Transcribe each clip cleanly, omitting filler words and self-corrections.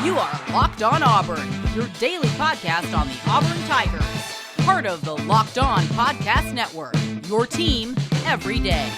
You are Locked On Auburn, your daily podcast on the Auburn Tigers. Part of the Locked On Podcast Network, your team every day.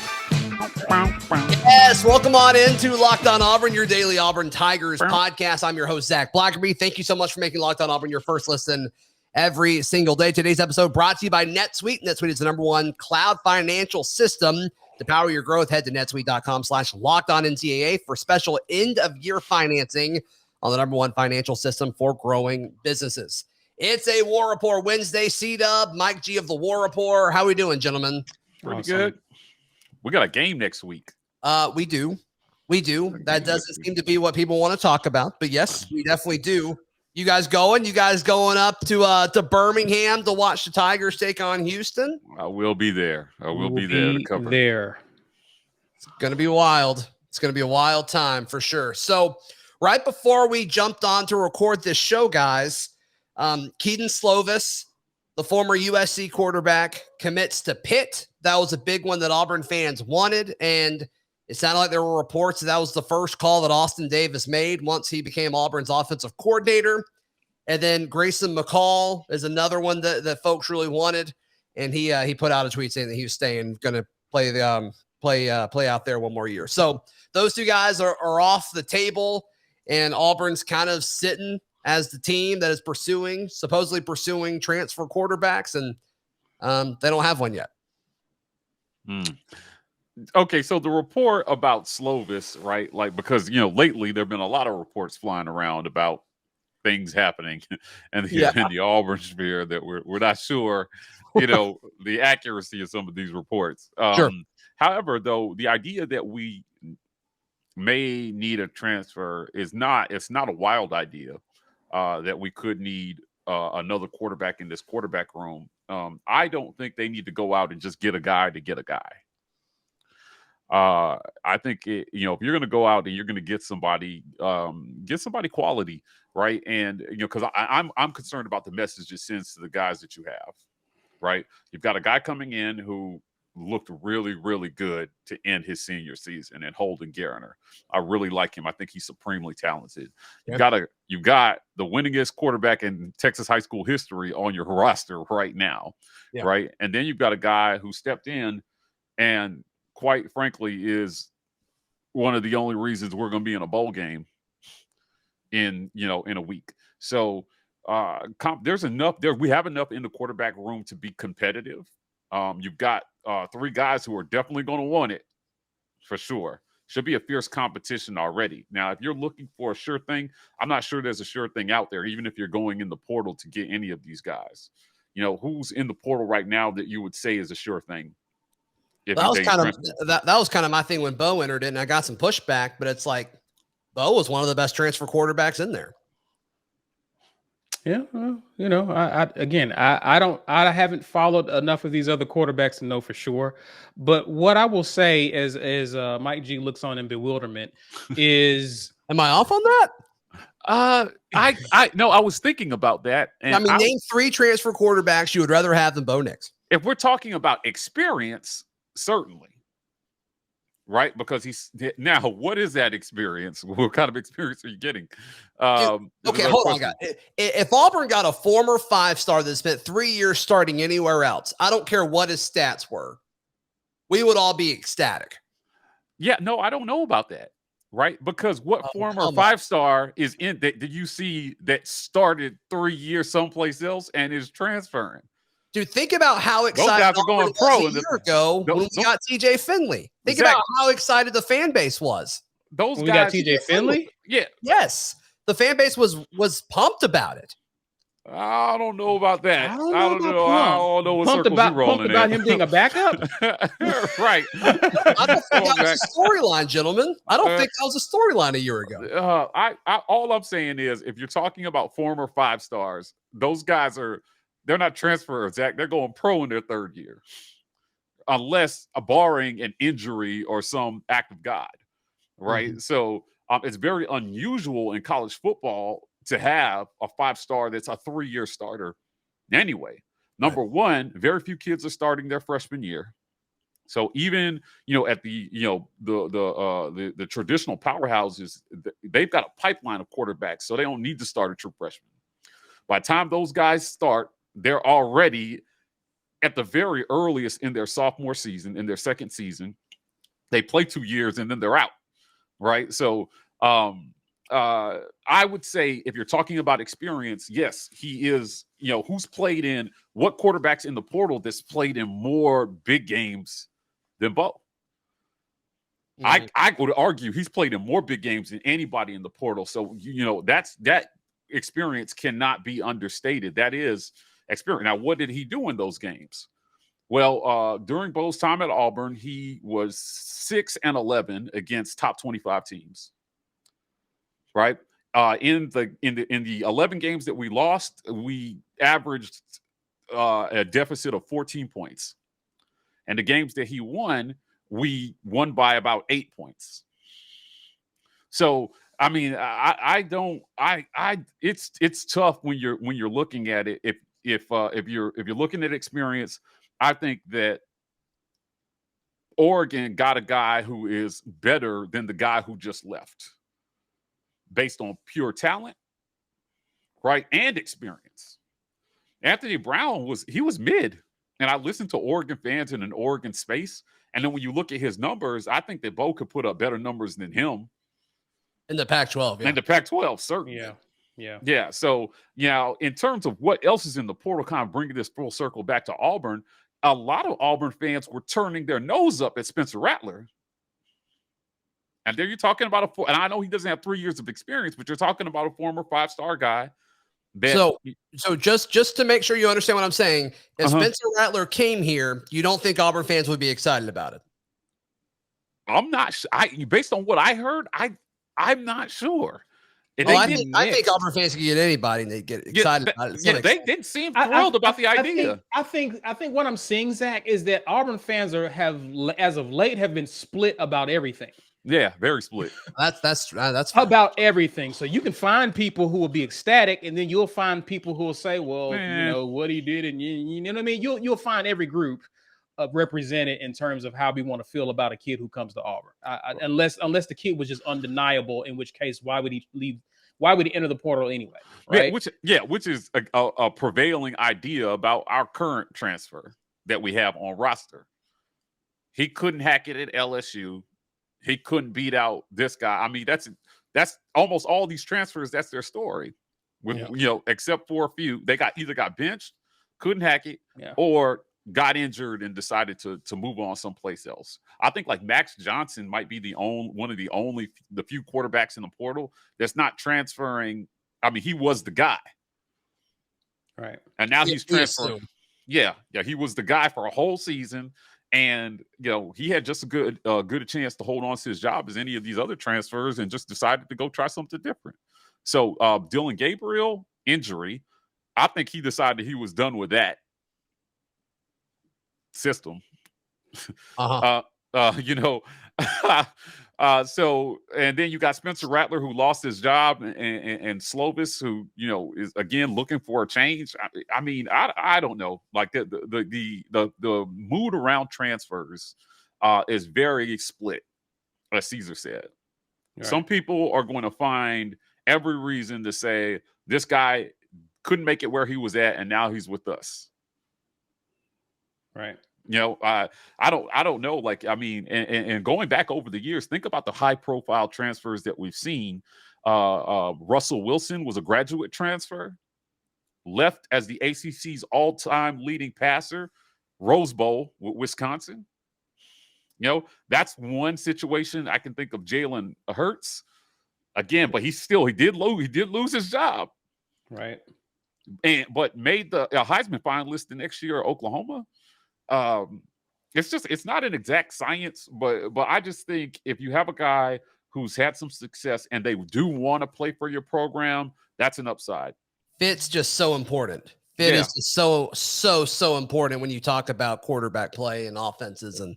Yes, welcome on into Locked On Auburn, your daily Auburn Tigers podcast. I'm your host, Zac Blackerby. Thank you so much for making Locked On Auburn your first listen every single day. Today's episode brought to you by Netsuite. Netsuite is the #1 cloud financial system. To power your growth, head to netsuite.com/LockedOnNCAA for special end-of-year financing on the #1 financial system for growing businesses. It's a War Report Wednesday. C-Dub, Mike G of the War Report. How we doing, gentlemen? Pretty good. We got a game next week. We do. That doesn't seem to be what people want to talk about, but yes, we definitely do. You guys going? You guys going up to Birmingham to watch the Tigers take on Houston? I will be there. I will be there to cover. It's going to be wild. It's going to be a wild time for sure. So right before we jumped on to record this show, guys, Kedon Slovis, the former USC quarterback, commits to Pitt. That was a big one that Auburn fans wanted, and it sounded like there were reports that was the first call that Austin Davis made once he became Auburn's offensive coordinator. And then Grayson McCall is another one that folks really wanted, and he put out a tweet saying that he was going to play out there one more year. So those two guys are off the table, and Auburn's kind of sitting as the team that is supposedly pursuing transfer quarterbacks, and they don't have one yet. Okay, so the report about Slovis, right? Like, because, lately there have been a lot of reports flying around about things happening in the Auburn sphere that we're not sure, the accuracy of some of these reports. Sure. However, though, the idea that we may need a transfer it's not a wild idea, that we could need another quarterback in this quarterback room. I don't think they need to go out and just get a guy to get a guy. I think if you're going to go out and you're going to get somebody quality, right? And because I'm concerned about the message it sends to the guys that you have, right? You've got a guy coming in who looked really, really good to end his senior season, and Holden Gariner. I really like him. I think he's supremely talented. Yep. You got the winningest quarterback in Texas high school history on your roster right now, right? And then you've got a guy who stepped in and, quite frankly, is one of the only reasons we're going to be in a bowl game in a week. So there's enough there. We have enough in the quarterback room to be competitive. You've got 3 guys who are definitely going to want it for sure. Should be a fierce competition already. Now, if you're looking for a sure thing, I'm not sure there's a sure thing out there, even if you're going in the portal to get any of these guys. Who's in the portal right now that you would say is a sure thing? That was kind of my thing when Bo entered it, and I got some pushback, but it's like Bo was one of the best transfer quarterbacks in there. Yeah, I haven't followed enough of these other quarterbacks to know for sure. But what I will say as Mike G looks on in bewilderment is, am I off on that? I was thinking about that. And name 3 transfer quarterbacks you would rather have than Bo Nix. If we're talking about experience, certainly. Right? Because now, what is that experience? What kind of experience are you getting? Okay, hold on, guys. If Auburn got a former 5-star that spent 3 years starting anywhere else, I don't care what his stats were, we would all be ecstatic. Yeah, no, I don't know about that. Right? Because what former 5-star is in that? Did you see that started 3 years someplace else and is transferring? Dude, think about how excited going pro a year ago when we got TJ Finley. Think about how excited the fan base was. Those guys. We got TJ Finley? Yeah. Yes. The fan base was pumped about it. I don't know about that. I don't know what pumped circles you're rolling pumped about him being a backup? Right. I don't think that was a storyline, gentlemen. I don't think that was a storyline a year ago. All I'm saying is, if you're talking about former 5-stars, those guys they're not transfers, Zach. They're going pro in their 3rd year, unless barring an injury or some act of God, right? Mm-hmm. So it's very unusual in college football to have a 5-star that's a 3-year starter. Anyway, number one, very few kids are starting their freshman year. So even, at the, the traditional powerhouses, they've got a pipeline of quarterbacks, so they don't need to start a true freshman. By the time those guys start, they're already at the very earliest in their sophomore season, in their second season. They play 2 years and then they're out, right? So I would say if you're talking about experience, yes, he is, who's played in what quarterbacks in the portal that's played in more big games than Bo. Mm-hmm. I would argue he's played in more big games than anybody in the portal. So, that experience cannot be understated. That is experience. Now, what did he do in those games? Well, during Bo's time at Auburn, he was 6-11 against top 25 teams. Right. In the 11 games that we lost, we averaged a deficit of 14 points. And the games that he won, we won by about 8 points. So, I mean, it's tough when you're looking at it. If you're looking at experience, I think that Oregon got a guy who is better than the guy who just left, based on pure talent, right, and experience. Anthony Brown was mid, and I listened to Oregon fans in an Oregon space, and then when you look at his numbers, I think that Bo could put up better numbers than him in the Pac-12. Yeah. In the Pac-12, certainly. Yeah. So, in terms of what else is in the portal, kind of bringing this full circle back to Auburn, a lot of Auburn fans were turning their nose up at Spencer Rattler. And there you're talking about and I know he doesn't have 3 years of experience, but you're talking about a former 5-star guy. So just to make sure you understand what I'm saying, if Spencer Rattler came here, you don't think Auburn fans would be excited about it? I'm not based on what I heard, I'm not sure. I think Auburn fans can get anybody and they get excited about it. Yeah, they didn't seem thrilled about the idea. I think what I'm seeing, Zach, is that Auburn fans have as of late have been split about everything. Yeah, very split. That's about everything. So you can find people who will be ecstatic, and then you'll find people who will say, "Well, what he did," and you know what I mean. You'll find every group represented in terms of how we want to feel about a kid who comes to Auburn. Unless the kid was just undeniable, in which case, why would he leave? Why would he enter the portal anyway? Right? Which is a prevailing idea about our current transfer that we have on roster. He couldn't hack it at LSU. He couldn't beat out this guy. I mean, that's almost all these transfers. That's their story. Except for a few, they either got benched, couldn't hack it, or got injured and decided to move on someplace else. I think like Max Johnson might be the few quarterbacks in the portal that's not transferring. I mean, he was the guy, right? And now he's transferring. Yeah, he was the guy for a whole season. And, he had just good a chance to hold on to his job as any of these other transfers and just decided to go try something different. So Dylan Gabriel, injury. I think he decided he was done with that system. So, and then you got Spencer Rattler, who lost his job, and Slovis, who, is again looking for a change. I mean, I don't know. Like the mood around transfers is very split, as Caesar said. Right. Some people are going to find every reason to say this guy couldn't make it where he was at, and now he's with us. Right. I don't know. Like, I mean, and going back over the years, think about the high profile transfers that we've seen. Russell Wilson was a graduate transfer, left as the ACC's all-time leading passer, Rose Bowl with Wisconsin. That's one situation. I can think of Jalen Hurts again, but he did lose his job. Right. But made the Heisman finalist the next year at Oklahoma. It's not an exact science, but I just think if you have a guy who's had some success and they do want to play for your program, that's an upside. Fit's just so important. Fit is just so important when you talk about quarterback play and offenses and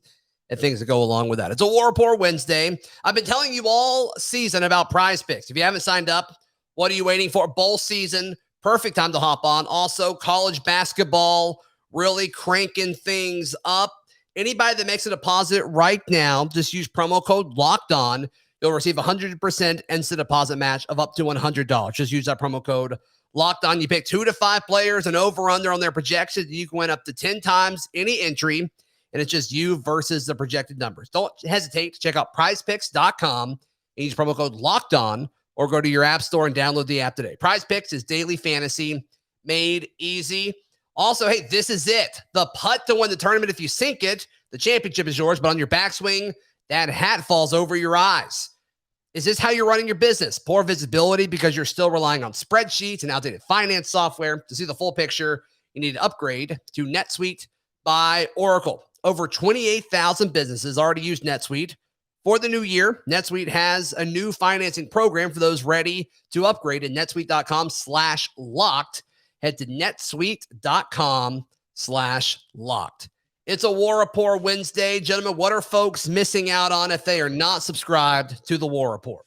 things that go along with that. It's a War Report Wednesday. I've been telling you all season about Prize Picks. If you haven't signed up, what are you waiting for? Bowl season, perfect time to hop on. Also, college basketball, really cranking things up. Anybody that makes a deposit right now, just use promo code Locked On. You'll receive 100% instant deposit match of up to $100. Just use that promo code Locked On. You pick 2 to 5 players and over/under on their projections. You can win up to 10 times any entry, and it's just you versus the projected numbers. Don't hesitate to check out prizepicks.com and use promo code Locked On, or go to your app store and download the app today. Prize Picks is daily fantasy made easy. Also, hey, this is it. The putt to win the tournament. If you sink it, the championship is yours, but on your backswing, that hat falls over your eyes. Is this how you're running your business? Poor visibility because you're still relying on spreadsheets and outdated finance software. To see the full picture, you need to upgrade to NetSuite by Oracle. Over 28,000 businesses already use NetSuite. For the new year, NetSuite has a new financing program for those ready to upgrade at netsuite.com/locked. Head to netsuite.com/locked. It's a War Rapport Wednesday. Gentlemen, what are folks missing out on if they are not subscribed to the War Rapport?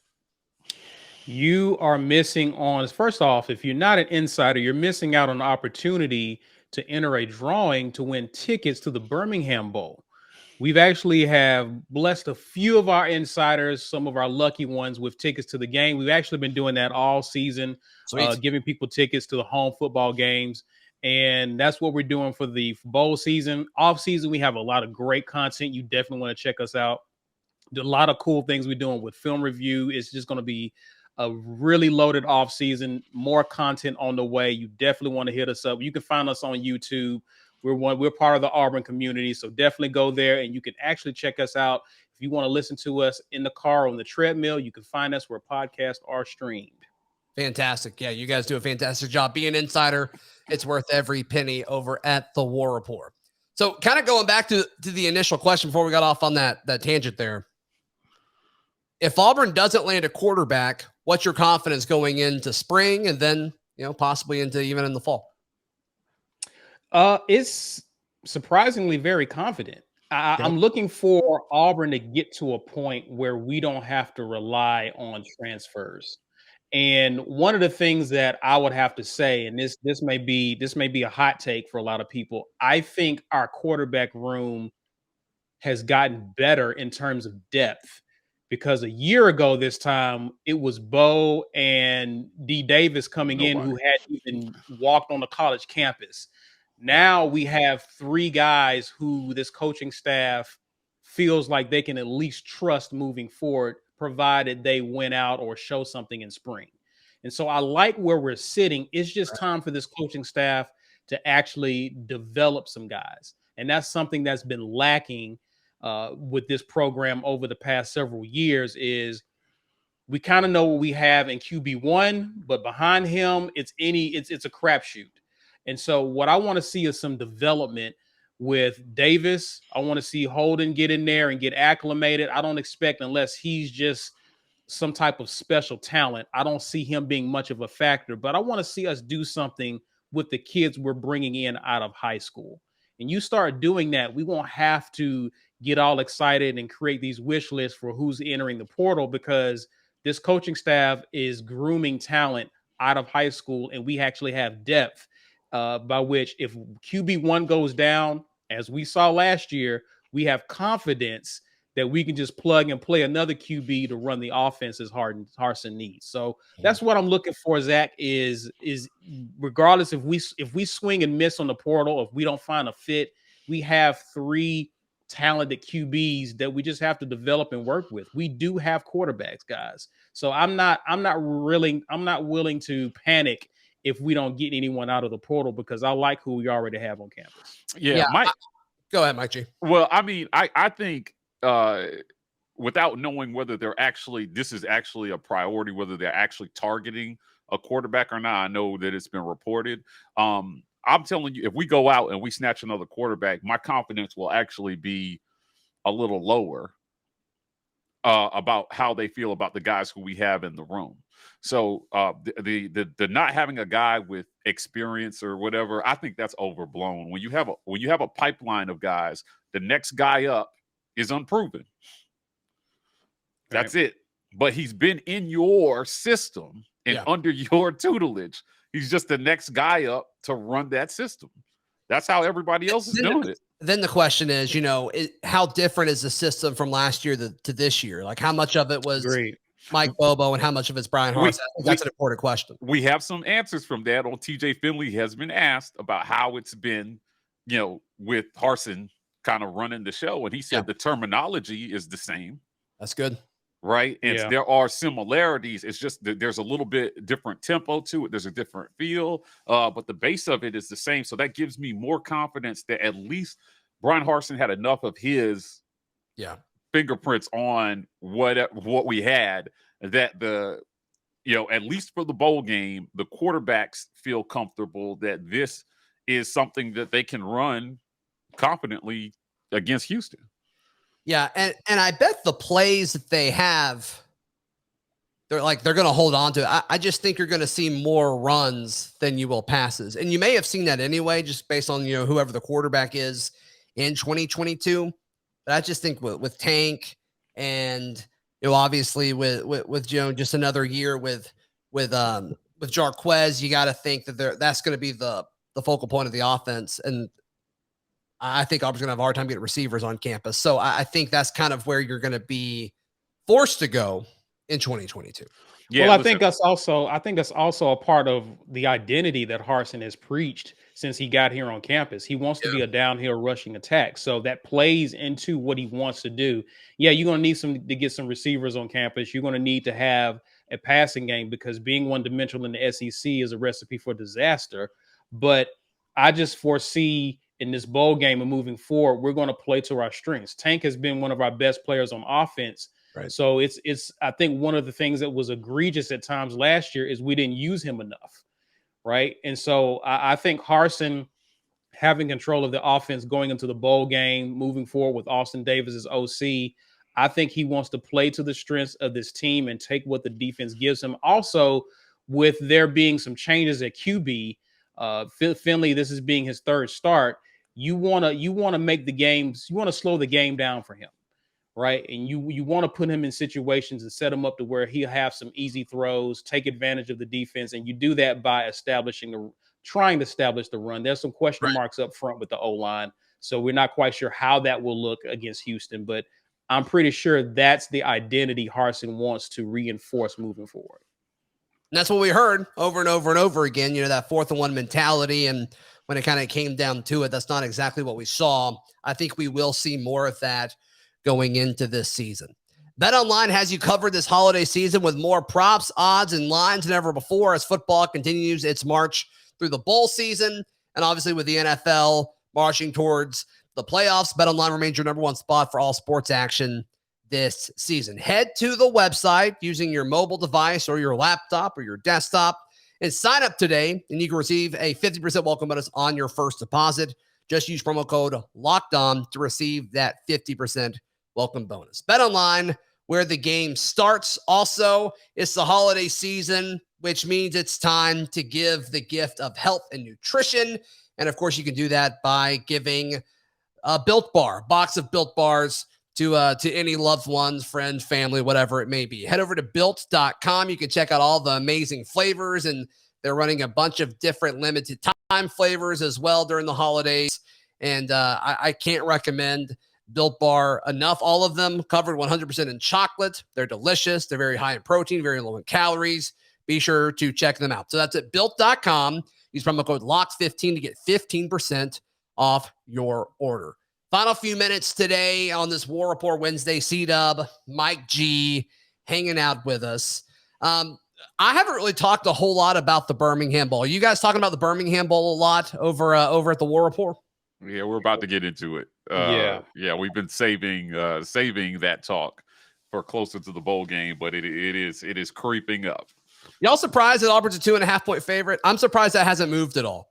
You are missing on, first off, if you're not an insider, you're missing out on an opportunity to enter a drawing to win tickets to the Birmingham Bowl. We've actually have blessed a few of our insiders, some of our lucky ones, with tickets to the game. We've actually been doing that all season, giving people tickets to the home football games. And that's what we're doing for the bowl season. Off season, we have a lot of great content. You definitely want to check us out. A lot of cool things we're doing with film review. It's just going to be a really loaded off season, more content on the way. You definitely want to hit us up. You can find us on YouTube. We're part of the Auburn community, so definitely go there and you can actually check us out. If you want to listen to us in the car or on the treadmill, you can find us where podcasts are streamed. Fantastic. Yeah, you guys do a fantastic job. Being an insider, it's worth every penny over at the War Rapport. So kind of going back to the initial question before we got off on that tangent there. If Auburn doesn't land a quarterback, what's your confidence going into spring and then, possibly into even in the fall? It's surprisingly very confident. I'm looking for Auburn to get to a point where we don't have to rely on transfers. And one of the things that I would have to say, and this may be a hot take for a lot of people, I think our quarterback room has gotten better in terms of depth, because a year ago this time it was Bo and D Davis coming in who hadn't even walked on the college campus. Now we have 3 guys who this coaching staff feels like they can at least trust moving forward, provided they win out or show something in spring. And so I like where we're sitting. It's just time for this coaching staff to actually develop some guys. And that's something that's been lacking with this program over the past several years. Is we kind of know what we have in QB1, but behind him, it's a crapshoot. And so what I want to see is some development with Davis. I want to see Holden get in there and get acclimated. I don't expect, unless he's just some type of special talent, I don't see him being much of a factor. But I want to see us do something with the kids we're bringing in out of high school. And you start doing that, we won't have to get all excited and create these wish lists for who's entering the portal, because this coaching staff is grooming talent out of high school, and we actually have depth. By which, if QB1 goes down, as we saw last year, we have confidence that we can just plug and play another QB to run the offense as Harsin needs. So that's what I'm looking for, Zach, is regardless if we swing and miss on the portal, if we don't find a fit, we have 3 talented QBs that we just have to develop and work with. We do have quarterbacks, guys. So I'm not willing to panic if we don't get anyone out of the portal, because I like who we already have on campus. Yeah. Go ahead, Mike G. Well, I mean, I think without knowing whether this is actually a priority, whether they're actually targeting a quarterback or not, I know that it's been reported. I'm telling you, if we go out and we snatch another quarterback, my confidence will actually be a little lower about how they feel about the guys who we have in the room. So the not having a guy with experience or whatever, I think that's overblown. When you have a pipeline of guys, the next guy up is unproven. That's it. But he's been in your system and under your tutelage. He's just the next guy up to run that system. That's how everybody else is doing it. Then the question is, how different is the system from last year to this year? Like, how much of it was Great. Mike Bobo and how much of it's Brian Harsin? That's an important question. We have some answers from that. On TJ Finley has been asked about how it's been, with Harsin kind of running the show. And he said the terminology is the same. That's good. Right. And there are similarities. It's just that there's a little bit different tempo to it. There's a different feel, but the base of it is the same. So that gives me more confidence that at least Brian Harsin had enough of his fingerprints on what we had, that at least for the bowl game, the quarterbacks feel comfortable that this is something that they can run confidently against Houston. Yeah, and I bet the plays that they have, they're going to hold on to. I just think you're going to see more runs than you will passes. And you may have seen that anyway, just based on, whoever the quarterback is in 2022. But I just think with Tank and, obviously with Jones, just another year with Jarquez, you got to think that that's going to be the focal point of the offense. And I think Auburn's going to have a hard time getting receivers on campus. So I think that's kind of where you're going to be forced to go in 2022. Yeah, well, I think that's also a part of the identity that Harsin has preached since he got here on campus. He wants to be a downhill rushing attack. So that plays into what he wants to do. Yeah, you're going to need to get some receivers on campus. You're going to need to have a passing game, because being one-dimensional in the SEC is a recipe for disaster. But I just foresee in this bowl game and moving forward, we're going to play to our strengths. Tank has been one of our best players on offense. Right. So it's I think one of the things that was egregious at times last year is we didn't use him enough. Right. And so I think Harsin having control of the offense going into the bowl game, moving forward with Austin Davis as OC, I think he wants to play to the strengths of this team and take what the defense gives him. Also, with there being some changes at QB, Finley, this is being his third start. You want to make the games, you want to slow the game down for him, right? And you want to put him in situations and set him up to where he'll have some easy throws, take advantage of the defense, and you do that by trying to establish the run. There's some question marks up front with the O-line, so we're not quite sure how that will look against Houston, but I'm pretty sure that's the identity Harsin wants to reinforce moving forward. And that's what we heard over and over and over again, that 4th and 1 mentality. And when it kind of came down to it, that's not exactly what we saw. I think we will see more of that going into this season. BetOnline has you covered this holiday season with more props, odds, and lines than ever before as football continues its march through the bowl season. And obviously with the NFL marching towards the playoffs, BetOnline remains your number one spot for all sports action this season. Head to the website using your mobile device or your laptop or your desktop and sign up today, and you can receive a 50% welcome bonus on your first deposit. Just use promo code LOCKEDON to receive that 50% welcome bonus. BetOnline, where the game starts. Also, it's the holiday season, which means it's time to give the gift of health and nutrition. And of course, you can do that by giving a Built Bar, box of Built Bars to any loved ones, friends, family, whatever it may be. Head over to built.com. You can check out all the amazing flavors, and they're running a bunch of different limited time flavors as well during the holidays. And I can't recommend Built Bar enough. All of them covered 100% in chocolate. They're delicious. They're very high in protein, very low in calories. Be sure to check them out. So that's at built.com. Use promo code LOCKED15 to get 15% off your order. Final few minutes today on this War Report Wednesday. C-Dub, Mike G, hanging out with us. I haven't really talked a whole lot about the Birmingham Bowl. Are you guys talking about the Birmingham Bowl a lot over at the War Report? Yeah, we're about to get into it. Yeah, we've been saving that talk for closer to the bowl game, but it is creeping up. Y'all surprised that Auburn's a 2.5-point favorite? I'm surprised that hasn't moved at all.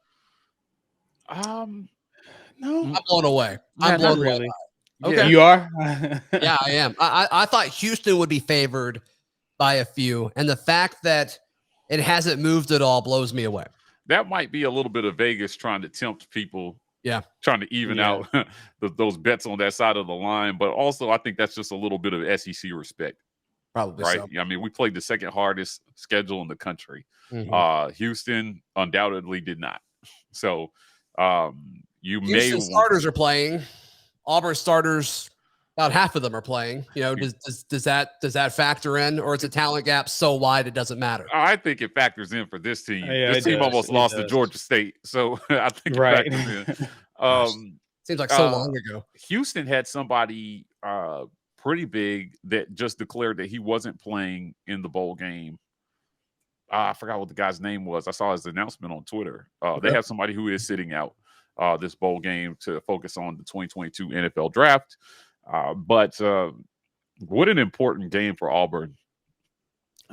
No, I'm blown away. I'm blown away. Okay, you are. Yeah, I am. I thought Houston would be favored by a few, and the fact that it hasn't moved at all blows me away. That might be a little bit of Vegas trying to tempt people. Yeah, trying to even out those bets on that side of the line, but also I think that's just a little bit of SEC respect. Probably right. So. I mean, we played the second hardest schedule in the country. Mm-hmm. Houston undoubtedly did not. So, Houston starters are playing. Auburn starters, about half of them are playing. Does that factor in, or is the talent gap so wide it doesn't matter? I think it factors in for this team. Yeah, this team almost lost to Georgia State, so I think it factors in. Seems like so long ago. Houston had somebody pretty big that just declared that he wasn't playing in the bowl game. I forgot what the guy's name was. I saw his announcement on Twitter. They have somebody who is sitting out this bowl game to focus on the 2022 NFL draft. But what an important game for Auburn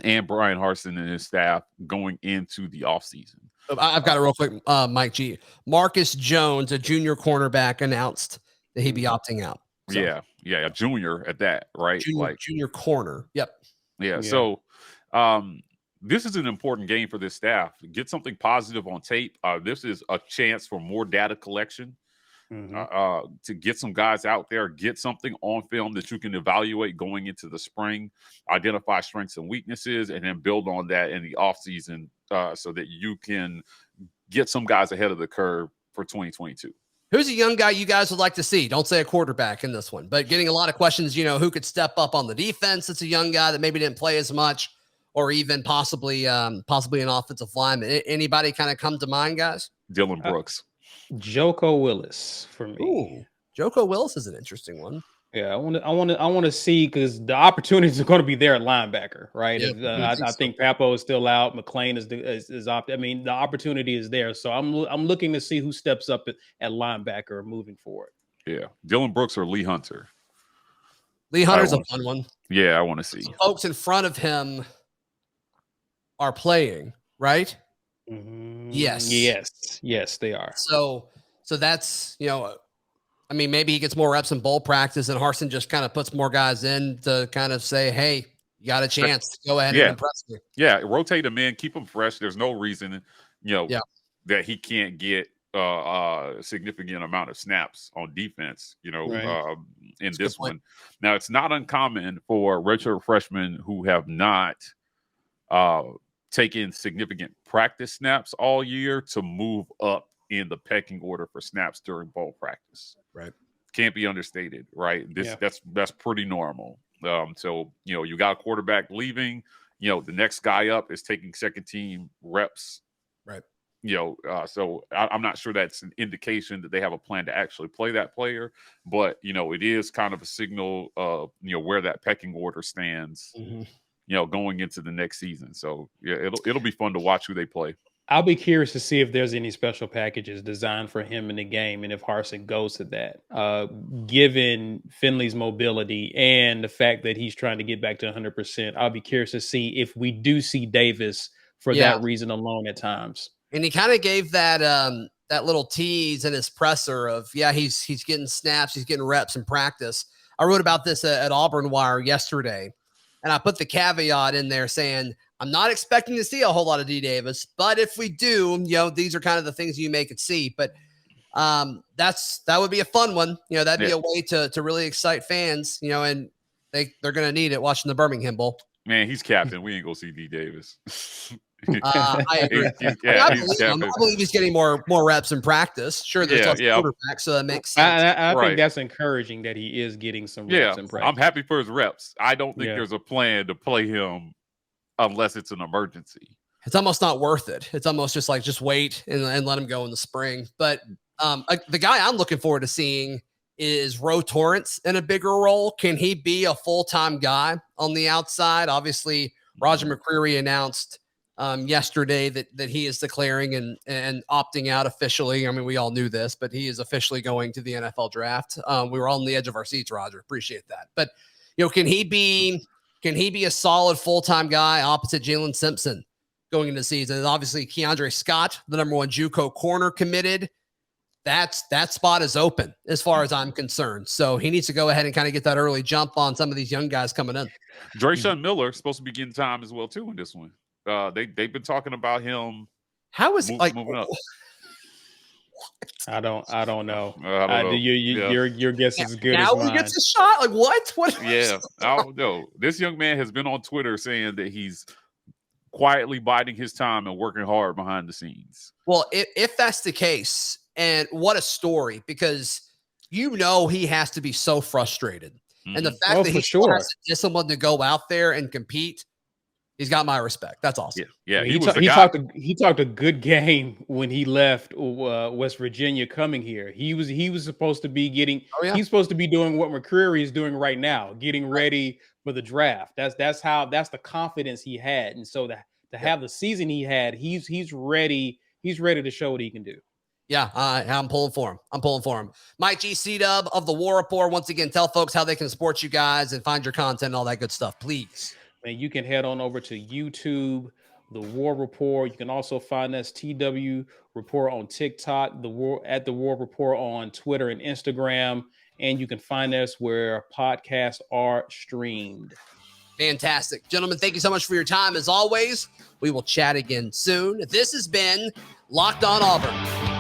and Brian Harsin and his staff going into the offseason. I've got it real quick, Mike G. Marcus Jones, a junior cornerback, announced that he'd be opting out. So, yeah, junior at that, right? Junior corner. Yep. Yeah. So this is an important game for this staff. Get something positive on tape. This is a chance for more data collection. To get some guys out there, get something on film that you can evaluate going into the spring, identify strengths and weaknesses, and then build on that in the offseason so that you can get some guys ahead of the curve for 2022. Who's a young guy you guys would like to see? Don't say a quarterback in this one, but getting a lot of questions, who could step up on the defense. It's a young guy that maybe didn't play as much, or even possibly an offensive lineman. Anybody kind of come to mind, guys? Dylan Brooks. Joko Willis for me. Ooh, Joko Willis is an interesting one. Yeah, I want to see, because the opportunities are going to be there at linebacker, right? Yeah, I think Papo is still out. McClain is opt. I mean, the opportunity is there, so I'm looking to see who steps up at linebacker moving forward. Yeah, Dylan Brooks or Lee Hunter. Lee Hunter's a fun one. Yeah, I want to see. So folks in front of him are playing, right? Yes, they are. So that's, maybe he gets more reps in bowl practice, and Harsin just kind of puts more guys in to kind of say, hey, you got a chance. Go ahead and impress me. Yeah, rotate them in, keep them fresh. There's no reason, that he can't get a significant amount of snaps on defense, in this one. Now, it's not uncommon for redshirt freshmen who have not taken significant practice snaps all year to move up in the pecking order for snaps during bowl practice. Right. Can't be understated, right? That's pretty normal. So, you got a quarterback leaving, the next guy up is taking second team reps. Right. So I'm not sure that's an indication that they have a plan to actually play that player, but, it is kind of a signal of, where that pecking order stands, going into the next season. So yeah, it'll be fun to watch who they play. I'll be curious to see if there's any special packages designed for him in the game, and if Harsin goes to that. Given Finley's mobility and the fact that he's trying to get back to 100%, I'll be curious to see if we do see Davis for that reason alone at times. And he kind of gave that little tease in his presser of, he's getting snaps, he's getting reps in practice. I wrote about this at Auburn Wire yesterday, and I put the caveat in there saying, I'm not expecting to see a whole lot of D Davis, but if we do, these are kind of the things you make it see. But that would be a fun one. That'd be a way to really excite fans, and they're going to need it watching the Birmingham Bowl. Man, he's captain. We ain't going to see D Davis. I agree. I believe he's getting more reps in practice. Sure, there's less quarterback, so that makes sense. I think that's encouraging that he is getting some reps in practice. I'm happy for his reps. I don't think there's a plan to play him unless it's an emergency. It's almost not worth it. It's almost just wait and let him go in the spring. But the guy I'm looking forward to seeing is Ro Torrance in a bigger role. Can he be a full-time guy on the outside? Obviously, Roger McCreary announced yesterday that he is declaring and opting out officially. I mean, we all knew this, but he is officially going to the NFL draft. We were on the edge of our seats, Roger. Appreciate that. But, can he be a solid full-time guy opposite Jalen Simpson going into the season? And obviously, Keandre Scott, the number one JUCO corner, committed. That spot is open as far as I'm concerned. So he needs to go ahead and kind of get that early jump on some of these young guys coming in. Drayshawn Miller is supposed to be getting time as well, too, in this one. They've been talking about him. How is moving up? I don't know. I don't know. Your guess is as good as mine. Now he gets a shot. Like what? Yeah, I don't know. This young man has been on Twitter saying that he's quietly biding his time and working hard behind the scenes. Well, if that's the case, And what a story, because he has to be so frustrated. And the fact that he still has the discipline to go out there and compete, he's got my respect. That's awesome. Yeah. He talked a good game when he left West Virginia coming here. He was supposed to be he's supposed to be doing what McCreary is doing right now, getting ready for the draft. That's the confidence he had. And so to have the season he had, he's ready to show what he can do. Yeah, I'm pulling for him. Mike G. C-Dub of the War Report. Once again, tell folks how they can support you guys and find your content and all that good stuff, please. And you can head on over to YouTube, The War Report. You can also find us TW Report on TikTok, at The War Report on Twitter and Instagram. And you can find us where podcasts are streamed. Fantastic. Gentlemen, thank you so much for your time. As always, we will chat again soon. This has been Locked On Auburn.